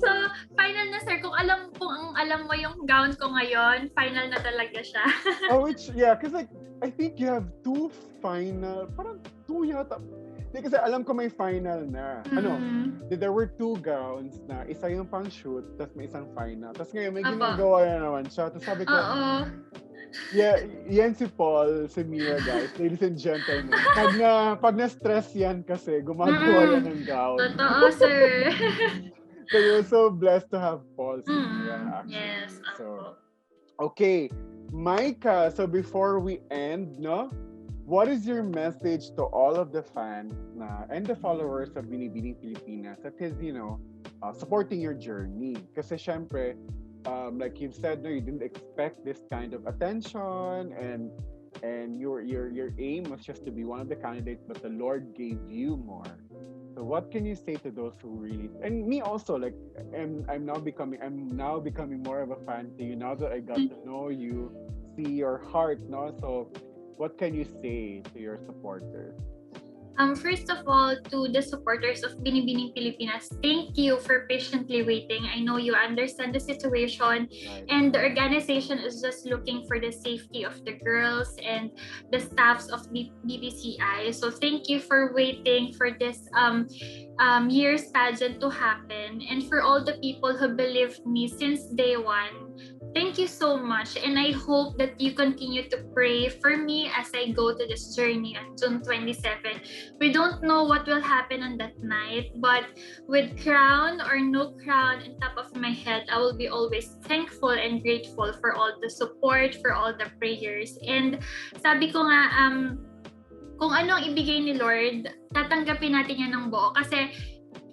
So, final na, sir. Kung alam mo yung gown ko ngayon, final na talaga siya. Because like, I think you have two final, parang two yata. Hindi kasi alam ko may final na. There were two gowns na isa yung pang shoot, tapos may isang final. Tapos ngayon may ginagawa na naman siya. Tapos sabi ko, yan si Paul, si Mia, guys. Ladies and gentlemen. Pag na-stress yan kasi, gumagawa yan ng gown. Totoo, sir. So you're so blessed to have Paul, si Mia, actually. Yes, so, okay. Micca, so before we end, what is your message to all of the fans and the followers of Bb Pilipinas that is, supporting your journey? Kasi syempre, like you've said, you didn't expect this kind of attention, and your aim was just to be one of the candidates, but the Lord gave you more. So what can you say to those who really, and me also, like I'm now becoming more of a fan to you now that I got to know you, see your heart, So what can you say to your supporters? First of all, to the supporters of Bb Pilipinas, thank you for patiently waiting. I know you understand the situation, and the organization is just looking for the safety of the girls and the staffs of the BBCI. So thank you for waiting for this year's pageant to happen, and for all the people who believed me since day one. Thank you so much, and I hope that you continue to pray for me as I go to this journey on June 27. We don't know what will happen on that night, but with crown or no crown on top of my head, I will be always thankful and grateful for all the support, for all the prayers. And sabi ko nga, kung ano ang ibigay ni Lord, tatanggapin natin yan ng buo. Kasi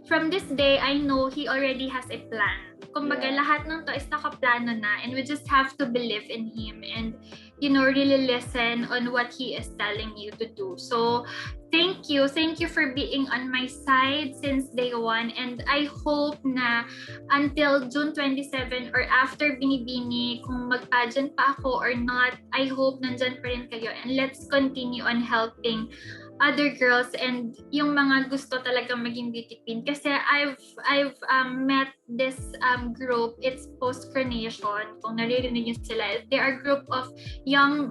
from this day, I know He already has a plan. Kumbaga, lahat ng to is nakaplano na, and we just have to believe in Him and, really listen on what He is telling you to do. So, thank you for being on my side since day one, and I hope na until June 27 or after Binibini, kung mag-pageant pa ako or not, I hope nandyan pa rin kayo, and let's continue on helping other girls and yung mga gusto talaga maging beauty queen. Kasi I've met this group. It's post-coronation. Kung naririnig nyo sila, they are a group of young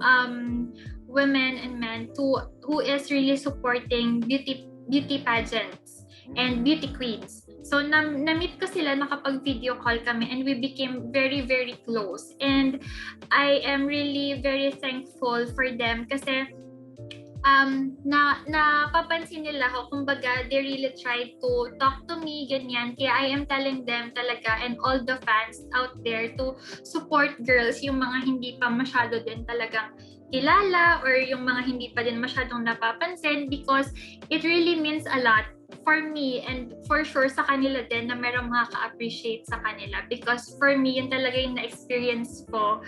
women and men who is really supporting beauty pageants and beauty queens. So na-meet ko sila, nakapag-video call kami, and we became very, very close. And I am really very thankful for them kasi napapansin nila ako, kumbaga they really tried to talk to me, ganyan. Kaya I am telling them talaga, and all the fans out there, to support girls, yung mga hindi pa masyado din talagang kilala or yung mga hindi pa din masyadong napapansin, because it really means a lot for me and for sure sa kanila din na merong makaka-appreciate sa kanila, because for me yun talaga yung na-experience ko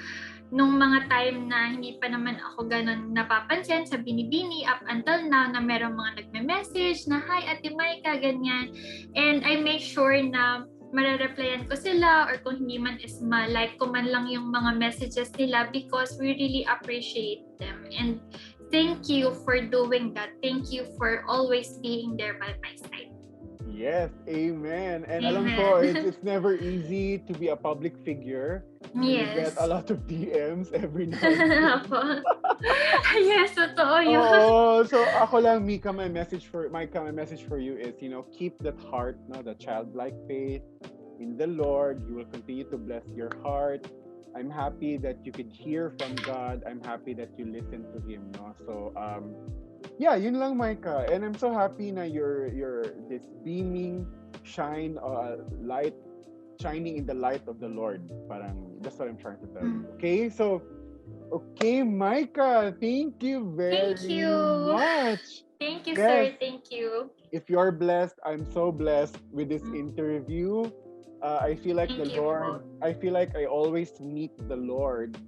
nung mga time na hindi pa naman ako ganun napapansin sa Binibini up until now, na merong mga nagme-message na, "Hi, Ate Micca," ganyan. And I make sure na mare-replyan ko sila, or kung hindi man is ma-like ko man lang yung mga messages nila, because we really appreciate them. And thank you for doing that. Thank you for always being there by my side. Yes, amen. And alam ko, Amen. it's never easy to be a public figure and you get a Yes. lot of DMs every now and then. Apo. Yes, totoo yun. Oh, so ako lang, Micah, my message for you is, keep that heart, no, the childlike faith in the Lord. He will continue to bless your heart. I'm happy that you could hear from God. I'm happy that you listen to Him, no. So, yeah, yun lang, Micah. And I'm so happy na you're this beaming light, shining in the light of the Lord. Parang that's what I'm trying to tell you. Okay, so okay, Micah, thank you Thank very you. much. Thank you, Yes, sir. Thank you. if you're blessed, I'm so blessed with this interview. I feel like the Thank you Lord. po. I feel like I always meet the Lord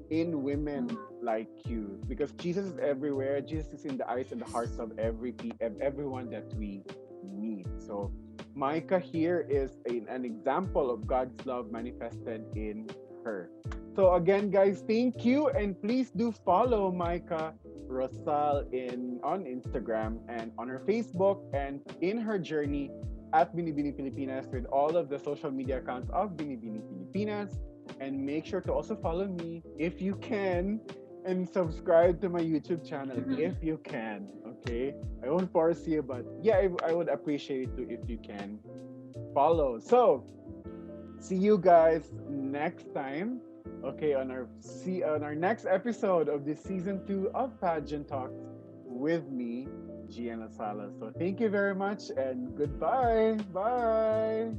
in women Mm. like you, because Jesus is everywhere. Jesus is in the eyes and the hearts of everyone that we meet. So Micah here is an example of God's love manifested in her. So again, guys, thank you, and please do follow Micah Rosal on Instagram and on her Facebook and in her journey at Bb Pilipinas with all of the social media accounts of Bb Pilipinas. And make sure to also follow me if you can, and subscribe to my YouTube channel if you can. Okay, I won't force you, but yeah, I would appreciate it too if you can follow. So see you guys next time. Okay, on our next episode of this season 2 of Pageant Talks with me, Jian Lasala. So thank you very much and goodbye. Bye.